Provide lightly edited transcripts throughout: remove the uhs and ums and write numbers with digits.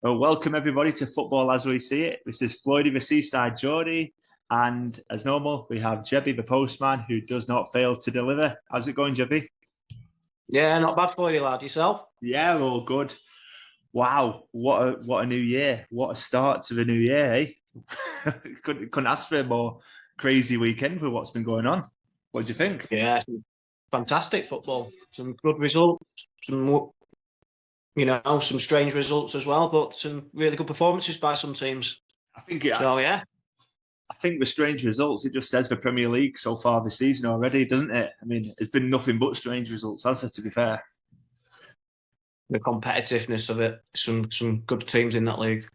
Well, welcome everybody to Football As We See It. This is Floydie the Seaside Geordie, and as normal, we have Jebby the Postman, who does not fail to deliver. How's it going, Jebby? Yeah, not bad for you, lad. Yourself? Yeah, we're all good. Wow, what a new year! What a start to the new year, eh? couldn't ask for a more crazy weekend with what's been going on. What do you think? Yeah, some fantastic football. Some good results. Some strange results as well, but some really good performances by some teams. I think So yeah, I think the strange results, it just says the Premier League so far this season already, doesn't it? I mean, it's been nothing but strange results, has it, to be fair? the competitiveness of it. Some good teams in that league.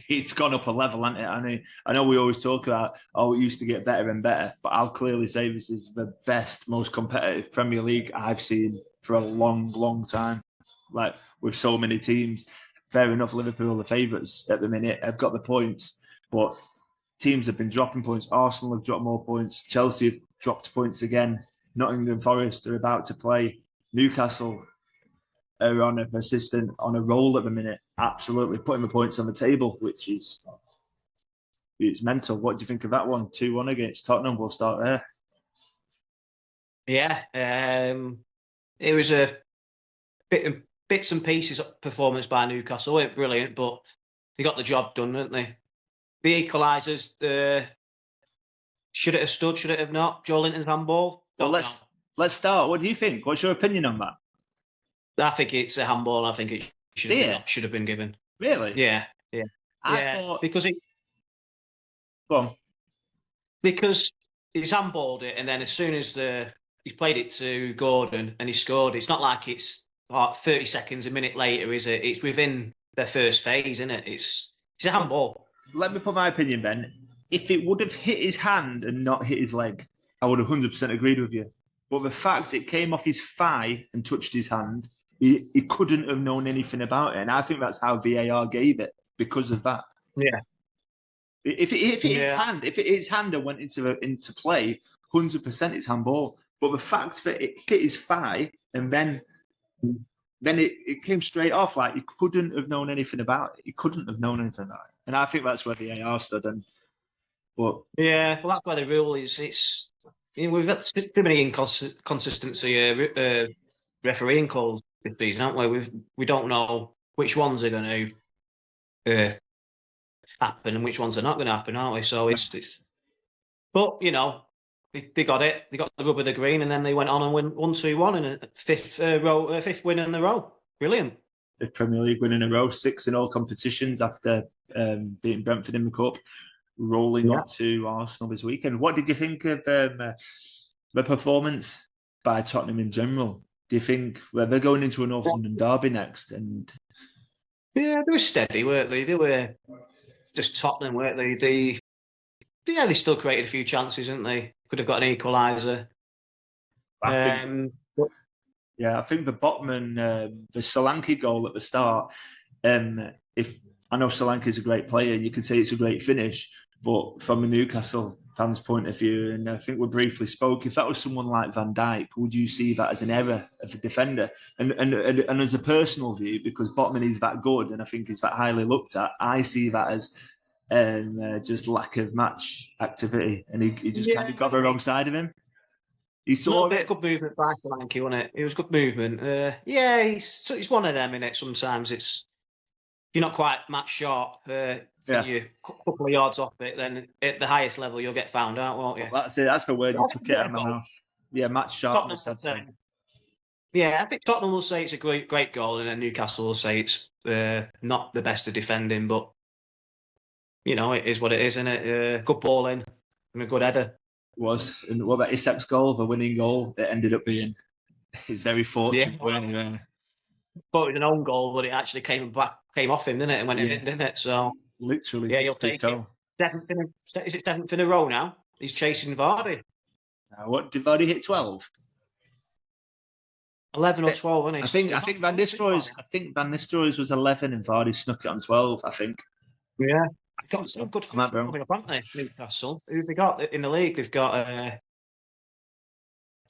It's gone up a level, hasn't it? I know we always talk about, it used to get better and better, but I'll clearly say this is the best, most competitive Premier League I've seen for a long, long time. Like, with so many teams. Fair enough, Liverpool are the favourites at the minute. Have got the points, but teams have been dropping points. Arsenal have dropped more points. Chelsea have dropped points again. Nottingham Forest are about to play. Newcastle are on a persistent, on a roll at the minute, absolutely putting the points on the table, which is it's mental. What do you think of that one? 2-1 against Tottenham. We'll start there. Yeah, it was a bits and pieces performance by Newcastle. It wasn't brilliant, but they got the job done, didn't they? The equalisers, should it have stood? Should it have not? Joe Linton's handball. Well, let's start. What do you think? What's your opinion on that? I think it's a handball. I think it should have been given. Really? Yeah. Thought... Because Go on. Because he's handballed it, and then as soon as he's played it to Gordon and he scored, it's not like it's 30 seconds, a minute later, is it? It's within their first phase, isn't it? It's a handball. Let me put my opinion, Ben. If it would have hit his hand and not hit his leg, I would have 100% agreed with you. But the fact it came off his thigh and touched his hand, he couldn't have known anything about it. And I think that's how VAR gave it, because of that. Yeah. If it hit his hand and went into play, 100% it's handball. But the fact that it hit his thigh and then it came straight off, like he couldn't have known anything about it. He couldn't have known anything about it. And I think that's where VAR stood. Yeah, well, that's where the rule is. We've got too many inconsistency refereeing calls this season, haven't we? We don't know which ones are going to happen and which ones are not going to happen, aren't we? So but they got it. They got the rub of the green, and then they went on and won 1-2-1 in a fifth win in a row. Brilliant. The Premier League win in a row, 6 in all competitions after beating Brentford in the cup, rolling up to Arsenal this weekend. What did you think of the performance by Tottenham in general? Do you think they're going into a North London derby next? And yeah, they were steady, weren't they? They were just Tottenham, weren't they? They still created a few chances, didn't they? Could have got an equaliser. I think the Botman, the Solanke goal at the start, if I know Solanke's a great player, you could say it's a great finish, but from a Newcastle fans' point of view, and I think we briefly spoke, if that was someone like Van Dijk, would you see that as an error of a defender? And as a personal view, because Botman is that good and I think he's that highly looked at, I see that as just lack of match activity, and he just kind of got the wrong side of him. He saw a bit of good movement by Solanke, wasn't it? It was good movement. He's one of them, in it. Sometimes you're not quite match sharp. You're a couple of yards off it, then at the highest level you'll get found out, won't you? Well, that's it. That's the word you took it out of my mouth. Yeah, match sharpness, I'd say. Yeah, I think Tottenham will say it's a great goal, and then Newcastle will say it's not the best of defending, but it is what it is, isn't it? Good ball in and a good header. Was. And what about Isak's goal, the winning goal? It ended up being his very fortunate winning. But it was an own goal, but it actually came off him, didn't it? And went in, didn't it? So literally, you'll take it. Is it 7th in a row now? He's chasing Vardy. What did Vardy hit? 12? 11 or 12, isn't he? I think Van Nistelrooy's was 11 and Vardy snuck it on 12, I think. Yeah. I've got some good fans coming up, haven't they? Newcastle. Who have they got in the league? They've got.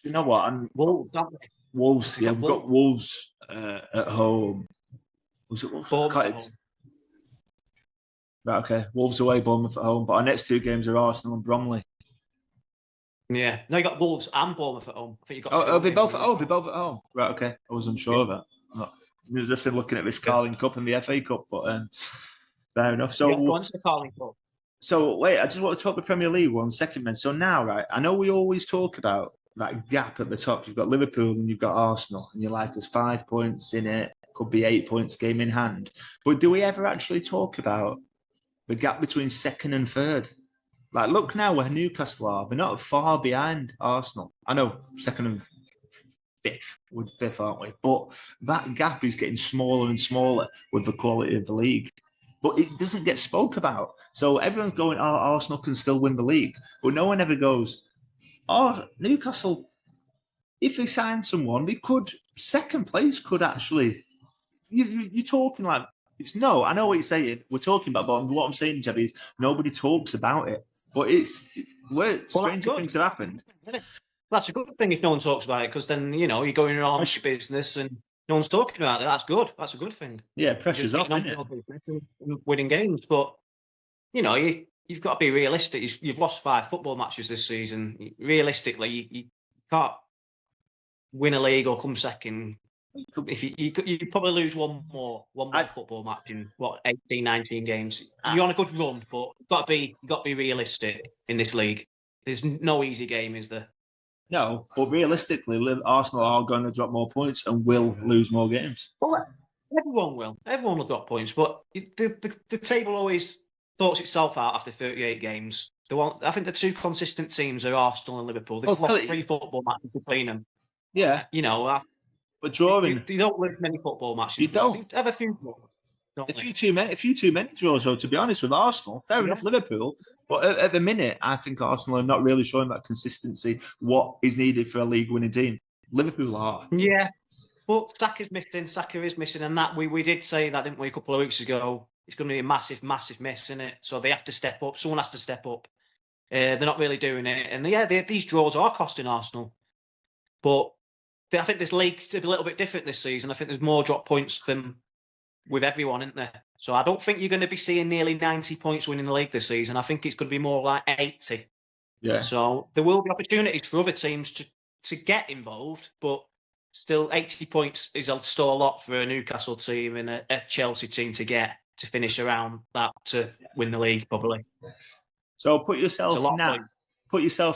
You know what? Wolves, haven't they? Wolves. Yeah, we've got Wolves at home. Was it Wolves? Right, okay. Wolves away, Bournemouth at home. But our next two games are Arsenal and Bromley. Yeah. No, you got Wolves and Bournemouth at home. I think you got Oh, two home they games. both. Oh, they both at home. Right, okay. I was unsure of that. Not, there's nothing looking at this Carling Cup and the FA Cup, but fair enough. Yeah, go So, on to the Carling Cup. so wait. I just want to talk the Premier League 1 second, man. So now, right? I know we always talk about that gap at the top. You've got Liverpool and you've got Arsenal, and you're like, there's 5 points in it. Could be 8 points game in hand. But do we ever actually talk about the gap between second and third? Like, look now where Newcastle are. They're not far behind Arsenal. I know second and fifth. We're fifth, aren't we? But that gap is getting smaller and smaller with the quality of the league. But it doesn't get spoke about. So everyone's going, oh, Arsenal can still win the league. But no one ever goes, oh, Newcastle, if they sign someone, they could, second place could actually, you're talking like, it's no, I know what you're saying. We're talking about, but what I'm saying, Jebby, is nobody talks about it. But it's where stranger things have happened. That's a good thing if no one talks about it, because then, you're going around your business and no one's talking about it. That's good. That's a good thing. Yeah, pressure's off, isn't it? Winning games. But, you've got to be realistic. You've lost 5 football matches this season. Realistically, you can't win a league or come second. If you probably lose one more football match in 18, 19 games. You're on a good run, but you've got to be realistic in this league. There's no easy game, is there? No, but realistically, Arsenal are going to drop more points and will lose more games. Well, everyone will. Everyone will drop points, but the table always sorts itself out after 38 games. I think the two consistent teams are Arsenal and Liverpool. They've lost 3 football matches between them. Yeah. But drawing. You don't lose many football matches. You don't. You have a few more. A few too many draws, though, to be honest, with Arsenal. Fair enough, Liverpool. But at the minute, I think Arsenal are not really showing that consistency, what is needed for a league-winning team. Liverpool are. Yeah. But Saka is missing. And that we did say that, didn't we, a couple of weeks ago? It's going to be a massive, massive miss, isn't it? So they have to step up. Someone has to step up. They're not really doing it. And these draws are costing Arsenal. But I think this league's a little bit different this season. I think there's more drop points than with everyone, isn't there? So I don't think you're going to be seeing nearly 90 points winning the league this season. I think it's going to be more like 80. Yeah. So there will be opportunities for other teams to get involved, but still 80 points is still a lot for a Newcastle team and a Chelsea team to finish around that to win the league, probably. So put yourself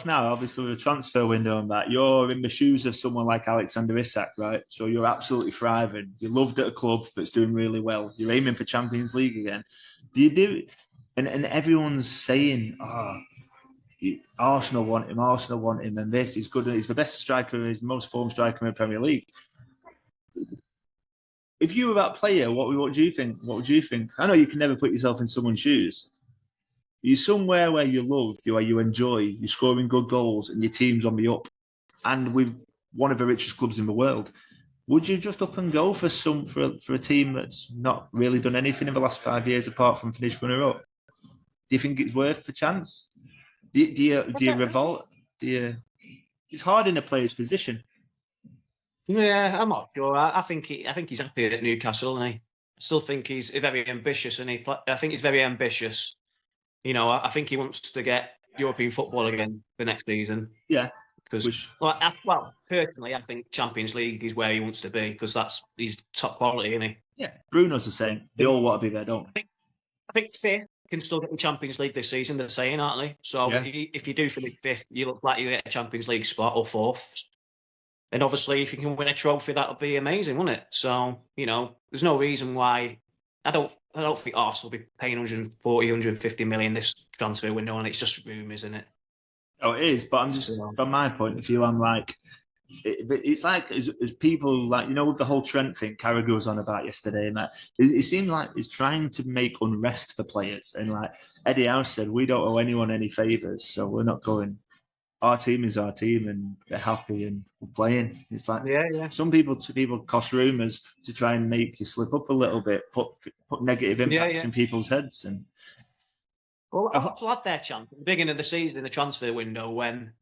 now, obviously with a transfer window and that, you're in the shoes of someone like Alexander Isak, right? So you're absolutely thriving. You're loved at a club that's doing really well. You're aiming for Champions League again. Do you do it? And everyone's saying, Arsenal want him, and this is good. He's the best striker, he's the most formed striker in the Premier League. If you were that player, what do you think? What would you think? I know you can never put yourself in someone's shoes. You're somewhere where you're loved, where you enjoy, you're scoring good goals, and your team's on the up, and with one of the richest clubs in the world. Would you just up and go for a team that's not really done anything in the last 5 years apart from finish runner-up? Do you think it's worth the chance? Do you revolt? It's hard in a player's position. Yeah, I'm not sure. I think he's happy at Newcastle, and I still think he's very ambitious, and I think he's very ambitious. I think he wants to get European football again the next season. Yeah. Because, personally, I think Champions League is where he wants to be because he's top quality, isn't he? Yeah. Bruno's the same. They all want to be there, don't they? I think fifth can still get the Champions League this season, they're saying, aren't they? So if you do finish fifth, you look like you get a Champions League spot or fourth. And obviously, if you can win a trophy, that would be amazing, wouldn't it? So, there's no reason why. I don't think Arsenal will be paying 140, 150 million this transfer window, and it's just rumours, isn't it? Oh, it is. But I'm just, from my point of view, I'm like, it's like as people like, with the whole Trent thing Carragher was on about yesterday, and that it seemed like he's trying to make unrest for players. And like Eddie Howe said, we don't owe anyone any favours, so we're not going. Our team is our team, and they're happy and we're playing. It's like some people cost rumours to try and make you slip up a little bit, put negative impacts in people's heads. And Arsenal had their chance at the beginning of the season in the transfer window when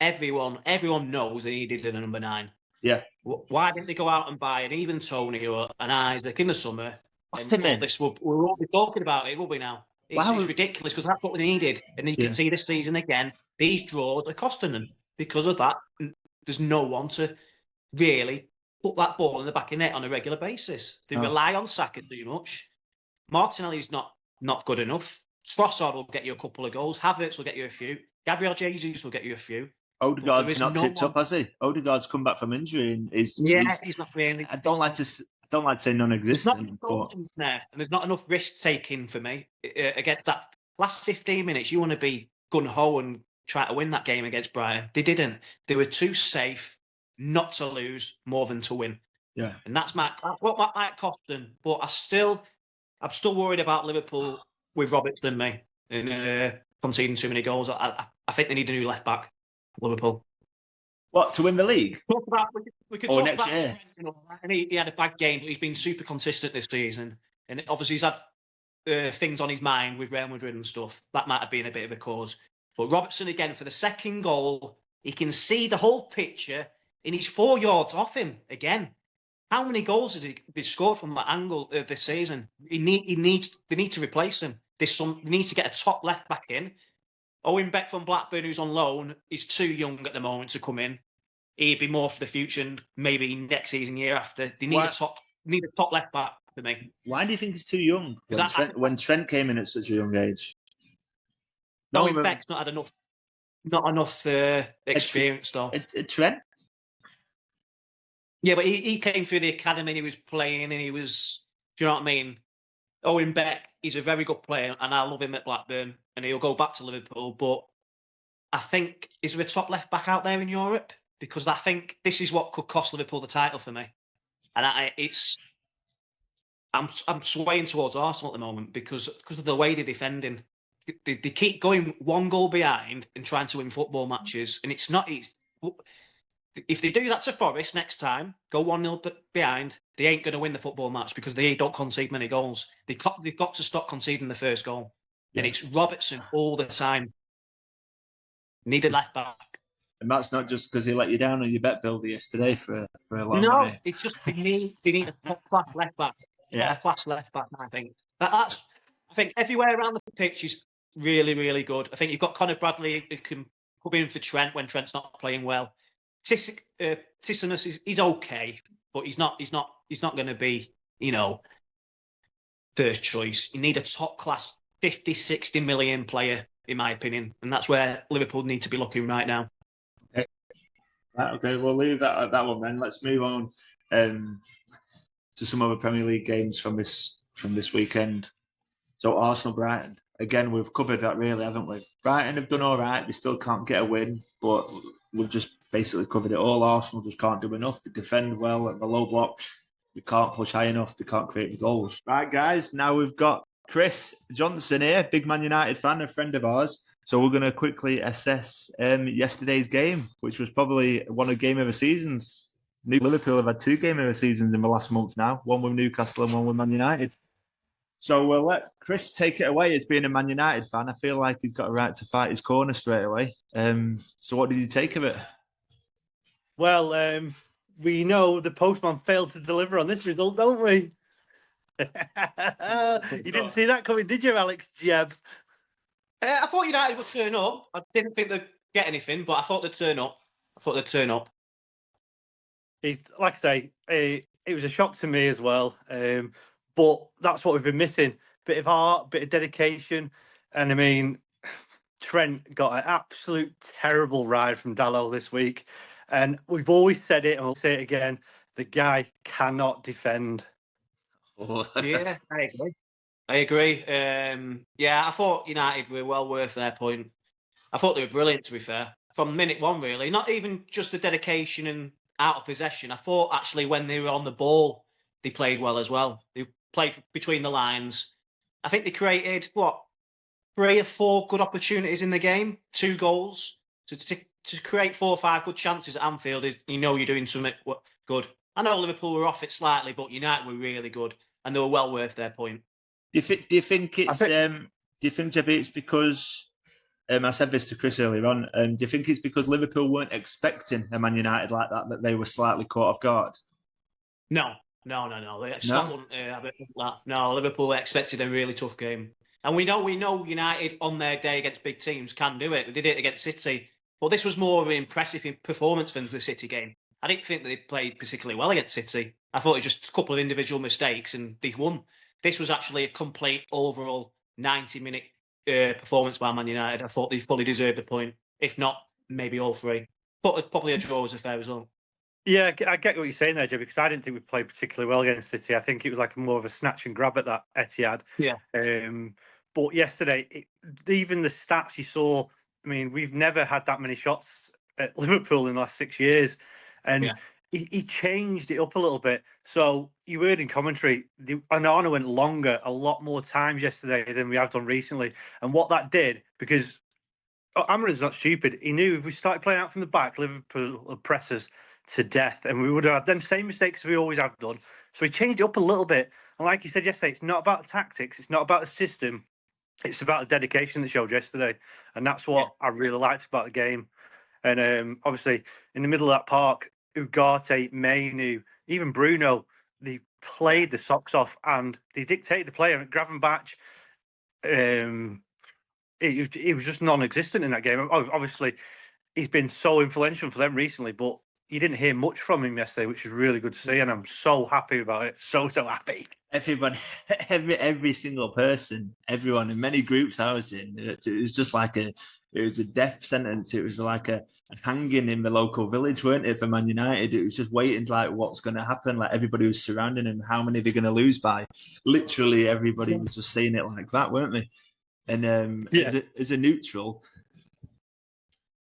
everyone knows they needed a number 9. Yeah. Why didn't they go out and buy an even Tony or an Isaac in the summer? And all this we'll all be talking about it, will we now? It's ridiculous because that's what we needed. And you can see this season again, these draws are costing them. Because of that, there's no one to really put that ball in the back of net on a regular basis. They rely on Saka too much. Martinelli's not good enough. Trossard will get you a couple of goals. Havertz will get you a few. Gabriel Jesus will get you a few. Odegaard's not tipped up, has he? Odegaard's come back from injury and he's not really. I don't like to say non-existent, but there, and there's not enough risk taking for me against that last 15 minutes. You want to be gun ho and try to win that game against Brighton. They didn't. They were too safe not to lose more than to win. Yeah, and that's what might cost them. But I'm still worried about Liverpool with Robertson, me, and conceding too many goals. I think they need a new left back. Liverpool. What, to win the league? We could talk about Trent, and he had a bad game, but he's been super consistent this season. And obviously he's had things on his mind with Real Madrid and stuff. That might have been a bit of a cause. But Robertson, again, for the second goal, he can see the whole picture, and he's 4 yards off him again. How many goals has he scored from that angle this season? They need to replace him. They need to get a top left back in. Owen Beck from Blackburn, who's on loan, is too young at the moment to come in. He'd be more for the future and maybe next season, year after. They need a top left back for me. Why do you think he's too young? When Trent came in at such a young age? Owen Beck's not enough experience though. Trent? Yeah, but he came through the academy and he was playing and he was, do you know what I mean? Owen Beck, he's a very good player and I love him at Blackburn and he'll go back to Liverpool. But I think, is there a top left back out there in Europe? Because I think this is what could cost Liverpool the title for me. And I'm swaying towards Arsenal at the moment because of the way they're defending. They keep going one goal behind and trying to win football matches. And it's not easy. If they do that to Forest next time, go 1-0 behind, they ain't going to win the football match because they don't concede many goals. They've got to stop conceding the first goal. Yeah. And it's Robertson all the time. Need a left back. And that's not just because he let you down on your bet builder yesterday for a lot of money. No, it's just they need a top-class left back. Yeah. Top-class left back, I think. I think everywhere around the pitch is really, really good. I think you've got Conor Bradley who can come in for Trent when Trent's not playing well. Tissimus is okay, but he's not going to be, first choice. You need a top class 50, 60 million player, in my opinion, and that's where Liverpool need to be looking right now. Okay, we'll leave that at that one then. Let's move on to some other Premier League games from this weekend. So Arsenal Brighton. Again, we've covered that really, haven't we? Brighton have done all right. They still can't get a win, but we've just basically covered it all. Arsenal just can't do enough. They defend well at the low block. They can't push high enough. They can't create the goals. Right, guys, now we've got Chris Johnson here, big Man United fan, a friend of ours. So we're going to quickly assess yesterday's game, which was probably one of game of the seasons. Liverpool have had 2 game of the seasons in the last month now, one with Newcastle and one with Man United. So we'll let Chris take it away as being a Man United fan. I feel like he's got a right to fight his corner straight away. So what did you take of it? Well, we know the postman failed to deliver on this result, don't we? You didn't see that coming, did you, Alex Jeb? I thought United would turn up. I didn't think they'd get anything, but I thought they'd turn up. Like I say, it was a shock to me as well. But that's what we've been missing. Bit of heart, bit of dedication. And I mean, Trent got an absolute terrible ride from Dalot this week. And we've always said it, and we'll say it again, the guy cannot defend. Yeah, I agree. I thought United were well worth their point. I thought they were brilliant, to be fair. From minute one, really. Not even just the dedication and out of possession. I thought, actually, when they were on the ball, they played well as well. They played between the lines. I think they created, 3 or 4 good opportunities in the game, 2 goals. To create 4 or 5 good chances at Anfield, you're doing something good. I know Liverpool were off it slightly, but United were really good, and they were well worth their point. Do you think it's because I said this to Chris earlier on? Do you think it's because Liverpool weren't expecting a Man United like that they were slightly caught off guard? No. Scotland have it like that. No, Liverpool expected a really tough game. And we know United on their day against big teams can do it. They did it against City. But this was more of an impressive performance than the City game. I didn't think that they played particularly well against City. I thought it was just a couple of individual mistakes and they won. This was actually a complete overall 90-minute performance by Man United. I thought they fully deserved a point, if not maybe all three. But probably a draw was a fair result. Yeah, I get what you're saying there, Joe, because I didn't think we played particularly well against City. I think it was like more of a snatch and grab at that Etihad. Yeah. But yesterday, even the stats you saw, I mean, we've never had that many shots at Liverpool in the last 6 years. And he changed it up a little bit. So you heard in commentary, Onana went longer, a lot more times yesterday than we have done recently. And what that did, because Amarin's not stupid, he knew if we started playing out from the back, Liverpool would press us to death, and we would have had them same mistakes we always have done. So he changed it up a little bit. And like you said yesterday, it's not about the tactics, it's not about the system, it's about the dedication that showed yesterday. And that's what I really liked about the game. And obviously, in the middle of that park, Ugarte, Mainu, even Bruno, they played the socks off and they dictated the play. And Gravenbach, he was just non-existent in that game. Obviously, he's been so influential for them recently, but you didn't hear much from him yesterday, which is really good to see, and I'm so happy about it. So happy. Everybody, every single person, everyone in many groups I was in, it was just like it was a death sentence. It was like a hanging in the local village, weren't it, for Man United? It was just waiting, like, what's going to happen? Like, everybody was surrounding him. How many they're going to lose by? Literally, everybody was just saying it like that, weren't they? And as a neutral,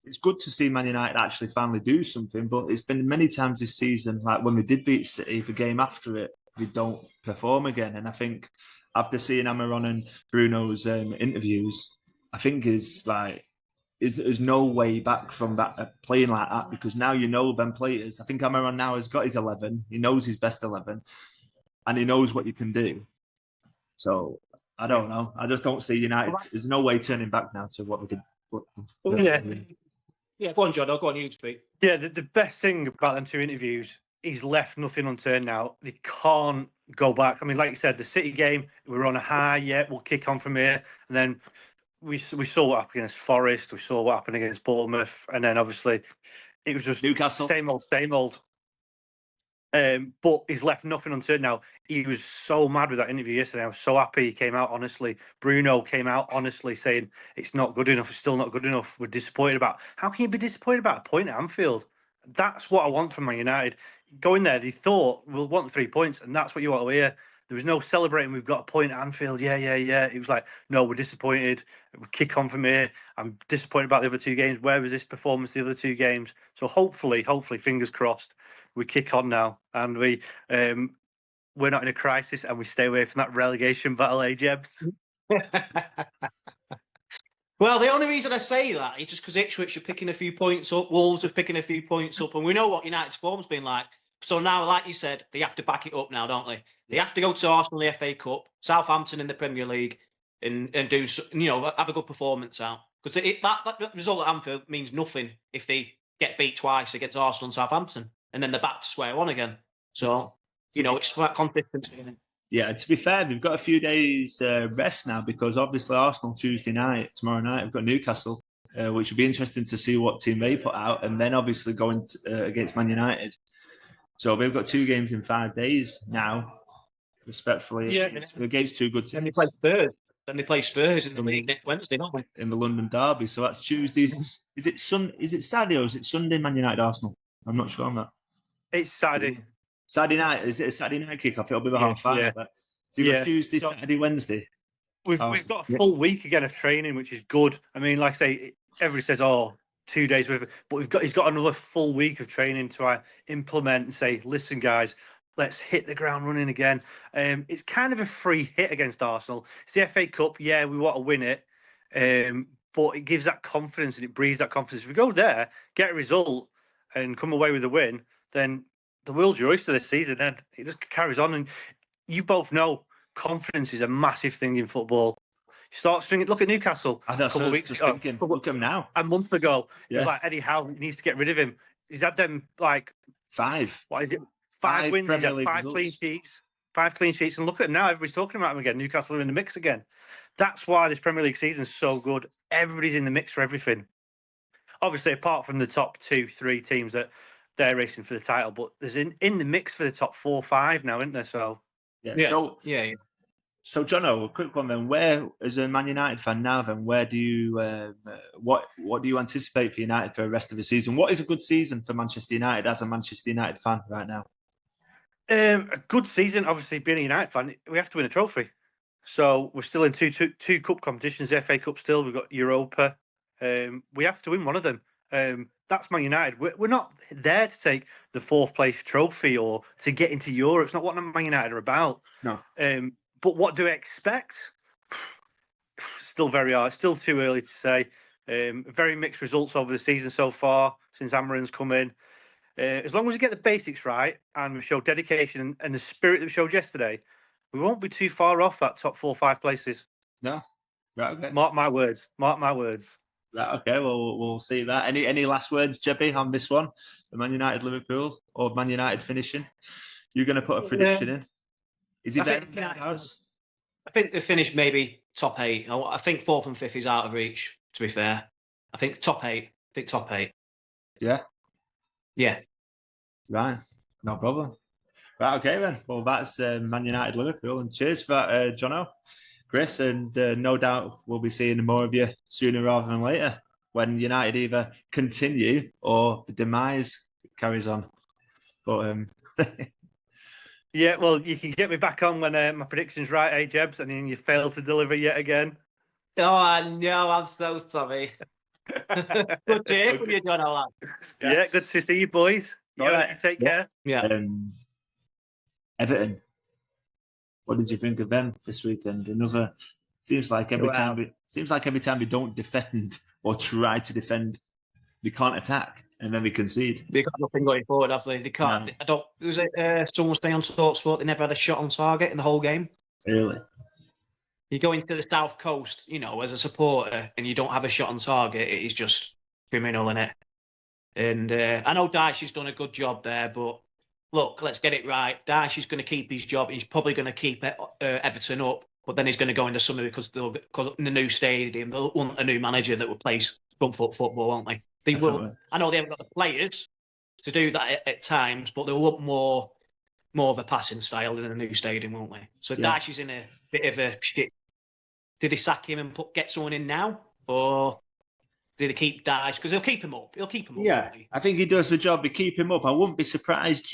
it's good to see Man United actually finally do something, but it's been many times this season, like when we did beat City, the game after it, we don't perform again. And I think after seeing Amaron and Bruno's interviews, I think there's no way back from that playing like that, because now you know them players. I think Amaron now has got his 11. He knows his best 11 and he knows what you can do. So I don't know. I just don't see United. There's no way turning back now to what we did. Yeah, go on, John. I'll go on you speak. Yeah, the best thing about them two interviews, he's left nothing unturned now. They can't go back. I mean, like you said, the City game, we were on a high, we'll kick on from here. And then we saw what happened against Forest, we saw what happened against Bournemouth, and then obviously it was just Newcastle. Same old. But he's left nothing unturned now. He was so mad with that interview yesterday. I was so happy he came out honestly. Bruno came out honestly saying it's not good enough. It's still not good enough. We're disappointed about. How can you be disappointed about a point at Anfield? That's what I want from Man United. Going there, they thought we'll want 3 points, and that's what you want to hear. There was no celebrating. We've got a point at Anfield. Yeah. It was like, no, we're disappointed. We kick on from here. I'm disappointed about the other two games. Where was this performance the other two games? So hopefully, fingers crossed, we kick on now, and we're not in a crisis, and we stay away from that relegation battle, Jebs? Well, the only reason I say that is just because Ipswich are picking a few points up, Wolves are picking a few points up, and we know what United's form's been like. So now, like you said, they have to back it up now, don't they? They have to go to Arsenal in the FA Cup, Southampton in the Premier League, and do, have a good performance out. Because that result at Anfield means nothing if they get beat twice against Arsenal and Southampton, and then they're back to square one again. So, it's that consistency. Yeah, to be fair, we've got a few days rest now, because obviously Arsenal tomorrow night, we've got Newcastle, which will be interesting to see what team they put out, and then obviously going against Man United. So we've got 2 games in 5 days now, respectfully, against 2 good teams. Then they play Spurs in the league next Wednesday, don't we? In the London derby. So that's Tuesday. Is it Saturday or is it Sunday, Man United Arsenal? I'm not sure on that. It's Saturday. Saturday night. Is it a Saturday night kickoff? It'll be the half final. Yeah. So you've got Tuesday, Saturday, Wednesday. We've got a full week again of training, which is good. I mean, like I say, everybody says, 2 days with it, but he's got another full week of training to implement and say, listen, guys, let's hit the ground running again. It's kind of a free hit against Arsenal. It's the FA Cup. Yeah, we want to win it, but it gives that confidence and it breeds that confidence. If we go there, get a result, and come away with a win, then the world's your oyster this season. Then it just carries on, and you both know confidence is a massive thing in football. Start stringing. Look at Newcastle. A couple of weeks just thinking. Look at him now. A month ago, it was like Eddie Howe needs to get rid of him. He's had them like 5. What is it? 5 wins. He's had 5 clean sheets. 5 clean sheets, and look at him now. Everybody's talking about him again. Newcastle are in the mix again. That's why this Premier League season is so good. Everybody's in the mix for everything. Obviously, apart from the top 2-3 teams that they're racing for the title, but there's in the mix for the top 4-5 now, isn't there? So yeah. So Jono, a quick one then. Where, as a Man United fan now, then where do you what do you anticipate for United for the rest of the season? What is a good season for Manchester United as a Manchester United fan right now? A good season. Obviously, being a United fan, we have to win a trophy. So we're still in two cup competitions. The FA Cup still. We've got Europa. We have to win one of them. That's Man United. We're not there to take the 4th place trophy or to get into Europe. It's not what Man United are about. No. But what do we expect? Still very hard. Still too early to say. Very mixed results over the season so far since Amarin's come in. As long as we get the basics right and we show dedication and the spirit that we showed yesterday, we won't be too far off that top 4-5 places. No. Right, okay. Mark my words. Mark my words. Right, okay. Well, we'll see that. Any last words, Jebby, on this one? The Man United Liverpool or Man United finishing? You're going to put a prediction in? Is he there? I think they finished maybe top 8. I think 4th and 5th is out of reach, to be fair. I think top 8. Yeah? Yeah. Right. No problem. Right, okay then. Well, that's Man United Liverpool. And cheers for that, Jono, Chris. And no doubt we'll be seeing more of you sooner rather than later when United either continue or the demise carries on. But yeah, well, you can get me back on when my prediction's right, Jebs, and then you fail to deliver yet again. Oh, I know. I'm so sorry. Good to hear from you, John. Yeah, good to see you, boys. All right. You take care. Yeah. Everton. What did you think of them this weekend? Seems like every time we don't defend or try to defend, we can't attack, and then we concede. They've got nothing going forward, have they? They can't. No. I don't. Was it someone stay on TalkSport? They never had a shot on target in the whole game. Really? You go into the South Coast, as a supporter, and you don't have a shot on target. It is just criminal, isn't it? And I know Dyche has done a good job there, but look, let's get it right. Dyche is going to keep his job. He's probably going to keep Everton up, but then he's going to go in the summer because in the new stadium, they'll want a new manager that will play front foot football, won't they? They will. I know they haven't got the players to do that at times, but they'll want more of a passing style in the new stadium, won't they? So Dyche is in a bit of a shit. Did they sack him and get someone in now, or did they keep Dyche? Because he'll keep him up. Yeah, I think he does the job. He keep him up. I wouldn't be surprised,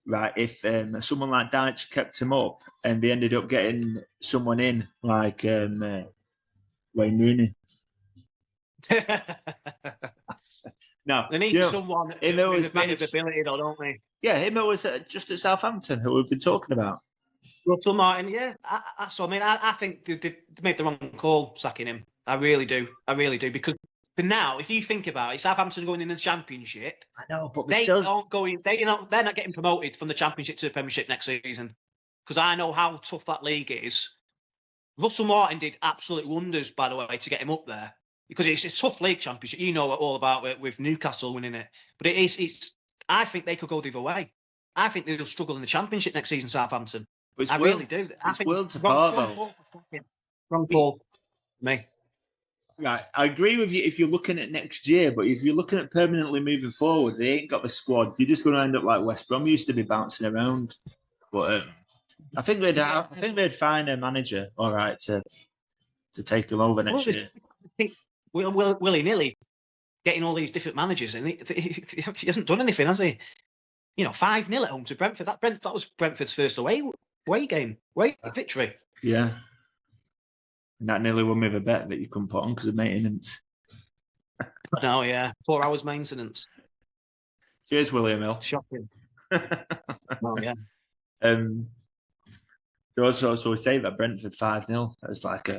right, if someone like Dyche kept him up and they ended up getting someone in like Wayne Rooney. No, they need someone with a bit of ability, though, don't they? Yeah, him was just at Southampton, who we've been talking about. Russell Martin, yeah. I think they made the wrong call sacking him. I really do, because for now, if you think about it, Southampton going in the Championship. I know, but they're not getting promoted from the Championship to the Premiership next season. Because I know how tough that league is. Russell Martin did absolute wonders, by the way, to get him up there. Because it's a tough league Championship. You know all about it with Newcastle winning it. But I think they could go the other way. I think they'll struggle in the Championship next season, Southampton. I really do. I think worlds apart, though. Wrong call. Me. Right, I agree with you if you're looking at next year, but if you're looking at permanently moving forward, they ain't got the squad. You're just going to end up like West Brom used to be bouncing around. But I think they'd find a manager, all right, to take them over next year. Willy-nilly getting all these different managers, and he hasn't done anything, has he? 5-0 at home to Brentford. That was Brentford's first away victory. Yeah. And that nearly won me the bet that you couldn't put on because of maintenance. No, yeah. 4 hours maintenance. Cheers, William Hill. Shocking. Oh, yeah. So we say that Brentford 5-0. It's like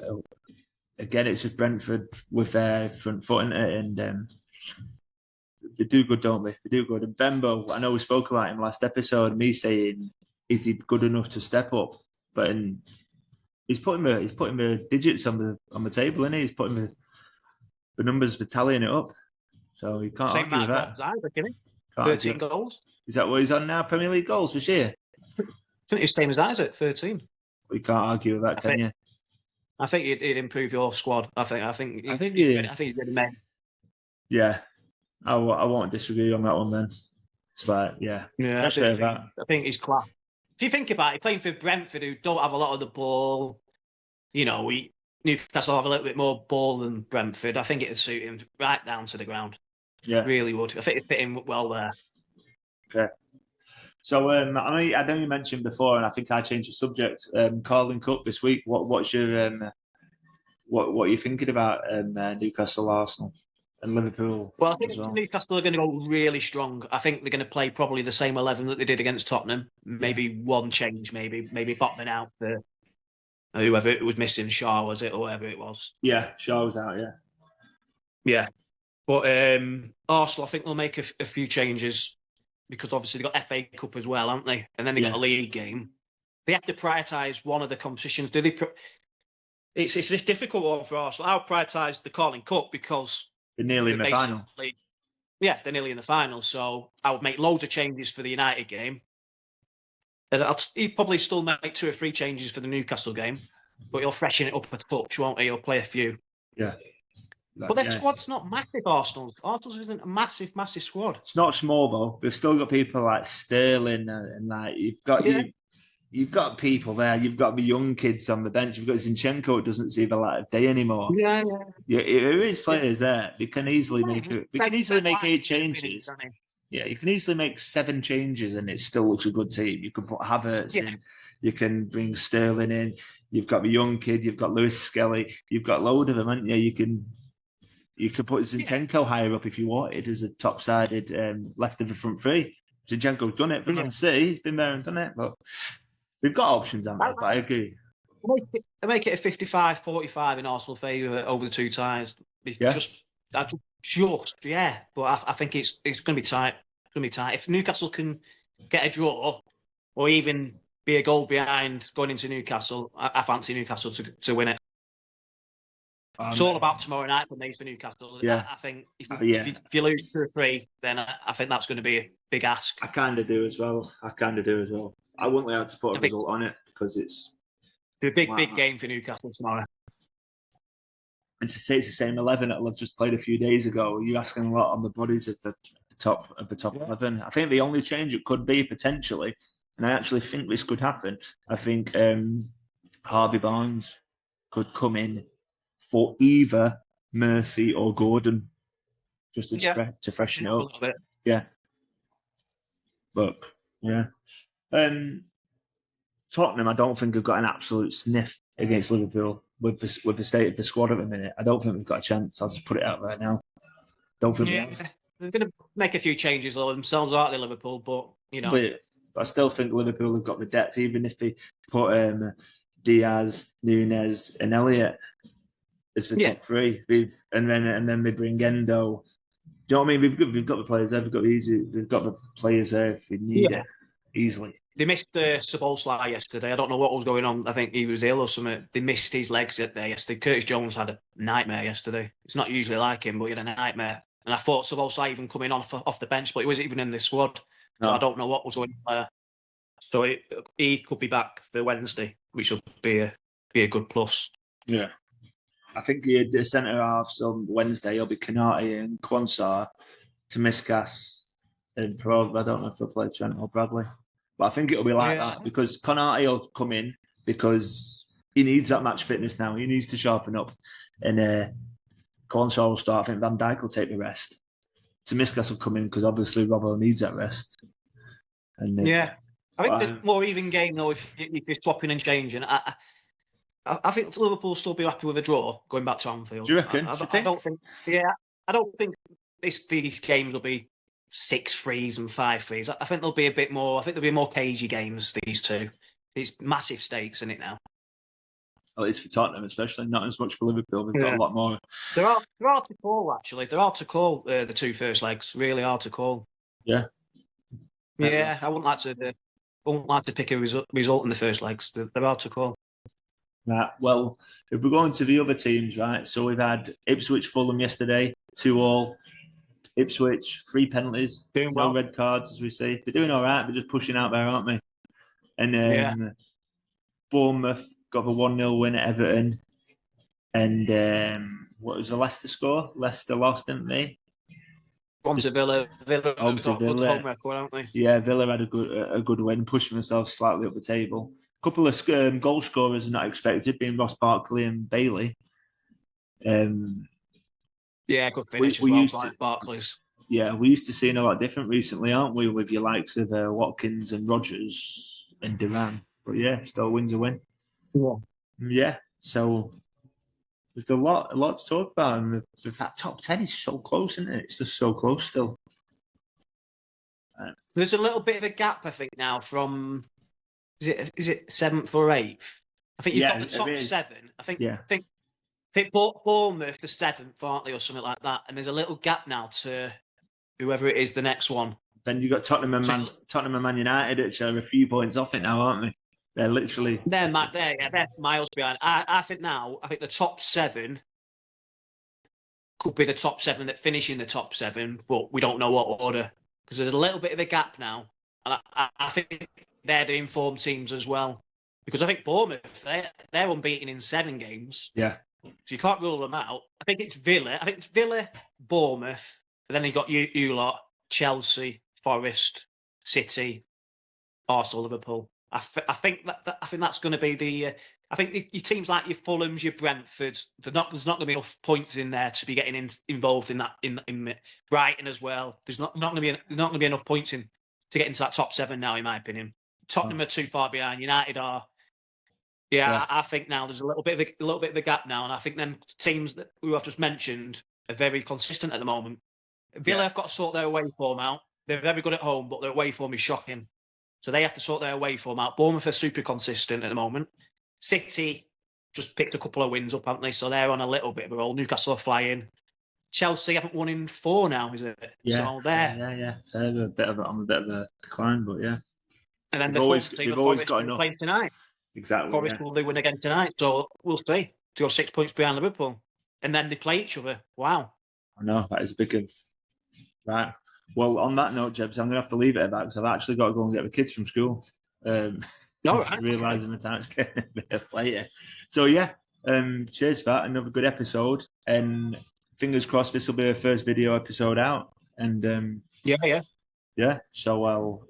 again, it's just Brentford with their front foot in it, and they do good, don't they? They do good. And Bembo, I know we spoke about him last episode. Me saying, is he good enough to step up? But he's putting the digits on the table, isn't he? He's putting the numbers for tallying it up. So you can't argue with that. 13 goals. Is that what he's on now? Premier League goals this year? I think it's same as Isaac, 13. We can't argue with that, can you? I think it'd improve your squad. I think I think he's he- ready. I think he's ready, mate. Yeah, I won't disagree on that one then. It's like, yeah, Yeah, fair play with that. I think he's class. If you think about it, playing for Brentford, who don't have a lot of the ball, Newcastle have a little bit more ball than Brentford. I think it'd suit him right down to the ground. Yeah, Really would. I think it'd fit him well there. okay. So, I know you mentioned before, and I think I changed the subject. Carling Cup this week. What's your what are you thinking about Newcastle, Arsenal, and Liverpool? Well, I think as well? Newcastle are going to go really strong. I think they're going to play probably the same 11 that they did against Tottenham. Maybe one change, maybe Botman out for whoever it was missing, Shaw was it, or whatever it was. Yeah, Shaw was out. Yeah, Yeah. But Arsenal, I think they'll make a few changes because obviously they've got FA Cup as well, haven't they? And then they've got a league game. They have to prioritise one of the competitions. Do they? It's this difficult one for Arsenal. I'll prioritise the Carling Cup because they're nearly in the final. Yeah, they're nearly in the final. So I would make loads of changes for the United game. And he'd probably still make 2 or 3 changes for the Newcastle game, but he'll freshen it up a touch, won't he? He'll play a few. Yeah. But their squad's not massive, Arsenal's. Arsenal's isn't a massive squad. It's not small though. They've still got people like Sterling and like you've got people there. You've got the young kids on the bench. You've got Zinchenko who doesn't see the light of day anymore. Yeah. There is players there. They can easily make it. We can easily make 8 changes. Yeah, you can easily make 7 changes and it still looks a good team. You can put Havertz in. You can bring Sterling in. You've got the young kid. You've got Lewis Skelly. You've got a load of them, haven't you? You could put Zinchenko higher up if you wanted as a top-sided left of the front three. Zinchenko's done it for Man City. He's been there and done it. But we've got options, haven't we? But I agree. I make it a 55-45 in Arsenal favour over the 2 ties. But I think it's going to be tight. It's going to be tight. If Newcastle can get a draw or even be a goal behind going into Newcastle, I fancy Newcastle to win it. It's all about tomorrow night for me for Newcastle. Yeah. I think if you lose 2 or 3, then I think that's going to be a big ask. I kind of do as well. I wouldn't like to put a result on it because it's a big game for Newcastle tomorrow. And to say it's the same 11 that I've just played a few days ago, you're asking a lot on the bodies at the top 11. I think the only change it could be potentially, and I actually think this could happen. I think Harvey Barnes could come in for either Murphy or Gordon, just to freshen it up. A bit. Yeah. But yeah. Tottenham, I don't think have got an absolute sniff against Liverpool with the state of the squad at the minute. I don't think we've got a chance. I'll just put it out right now. Don't think we have. They're going to make a few changes themselves, aren't they, Liverpool? But But I still think Liverpool have got the depth, even if they put Diaz, Nunes, and Elliott as the top 3. And then they bring Endo. Do you know what I mean? We've got the players there. We've got the players there if we need it easily. They missed Szoboszlai yesterday. I don't know what was going on. I think he was ill or something. They missed his legs there yesterday. Curtis Jones had a nightmare yesterday. It's not usually like him, but he had a nightmare. And I thought Szoboszlai even coming on off the bench, but he wasn't even in the squad. So I don't know what was going on there. So he could be back for Wednesday, which will be a good plus. Yeah. I think the centre halves on Wednesday will be Canati and Quansah, Tomiskas and probably, I don't know if they'll play Trent or Bradley. But I think it'll be like that because Canati will come in because he needs that match fitness now. He needs to sharpen up. And Quansah will start. I think Van Dijk will take the rest. Tomiskas will come in because obviously Robbo needs that rest. And I think the more even game though, if you're swapping and changing, I think Liverpool will still be happy with a draw going back to Anfield. Do you reckon? I don't think. Yeah, I don't think these games will be 6-3s and 5-3s. I think there'll be a bit more. I think there'll be more cagey games. These two, it's massive stakes in it now. At least for Tottenham, especially not as much for Liverpool. We've got a lot more. They're hard to call actually. They're hard to call the 2 first legs. Really hard to call. Yeah. Yeah, I wouldn't like to pick a result in the first legs. They're hard to call. Right. Well, if we're going to the other teams, right? So we've had Ipswich, Fulham yesterday, 2-2. Ipswich, 3 penalties, doing well. No red cards, as we say. They're doing all right. They're just pushing out there, aren't they? And then Bournemouth got the 1-0 win at Everton. And what was the Leicester score? Leicester lost, didn't they? Home to Villa. Villa Home to got a good Villa. home record, haven't they? Yeah, Villa had a good win, pushing themselves slightly up the table. A couple of goal scorers not expected, being Ross Barkley and Bailey. Yeah, good finish as well by Barclays. Yeah, we used to seeing a lot different recently, aren't we? With your likes of Watkins and Rodgers and Duran. But yeah, still wins a win. Yeah, so there's a lot to talk about, and that top 10 is so close, isn't it? It's just so close still. There's a little bit of a gap, I think, now from is it 7th or 8th? I think you've got the top 7. I think Bournemouth the 7th, aren't they, or something like that. And there's a little gap now to whoever it is the next one. Then you got Tottenham and Man United, which are a few points off it now, aren't they? They're literally they're miles behind. I think the top 7 could be the top 7 that finish in the top 7, but we don't know what order because there's a little bit of a gap now, and I think they're the informed teams as well. Because I think Bournemouth they're unbeaten in 7 games. Yeah. So you can't rule them out. I think it's Villa, Bournemouth, and then you got you lot, Chelsea, Forest, City, Arsenal, Liverpool. I think that's going to be the. I think your teams like your Fulhams, your Brentfords, there's not going to be enough points in there to be getting involved in that. In Brighton as well. There's not going to be enough points in to get into that top 7 now, in my opinion. Tottenham are too far behind. United are. Yeah, I think now there's a little bit of a gap now, and I think them teams who I've just mentioned are very consistent at the moment. Villa have got to sort their away form out. They're very good at home, but their away form is shocking. So they have to sort their away form out. Bournemouth are super consistent at the moment. City just picked a couple of wins up, haven't they? So they're on a little bit of a roll. Newcastle are flying. Chelsea haven't won in 4 now, is it? Yeah. So they're They're on a bit of a decline, but yeah. And then we've always got enough. Playing tonight. Exactly. Forest will win again tonight, so we'll see. To go 6 points behind Liverpool, and then they play each other. Wow. I know that is a big one. Right. Well, on that note, Jebs, I'm going to have to leave it at that because I've actually got to go and get the kids from school. Realising the time's getting a bit later. So yeah, cheers for that. Another good episode, and fingers crossed this will be our first video episode out. And yeah. So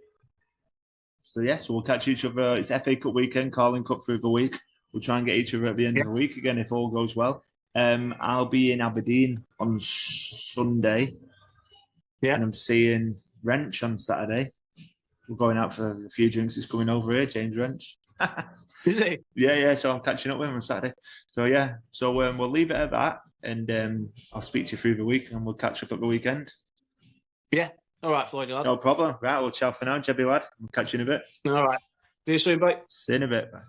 we'll catch each other. It's FA Cup weekend, Carling Cup through the week. We'll try and get each other at the end of the week again if all goes well. I'll be in Aberdeen on Sunday. Yeah. And I'm seeing Wrench on Saturday. We're going out for a few drinks. He's coming over here, James Wrench. Is he? Yeah. So I'm catching up with him on Saturday. So yeah. So we'll leave it at that, and I'll speak to you through the week, and we'll catch up at the weekend. Yeah. All right, Floyd, lad. No problem. Right, well, ciao for now, Jebby lad. We'll catch you in a bit. All right. See you soon, bye. See you in a bit. Bye.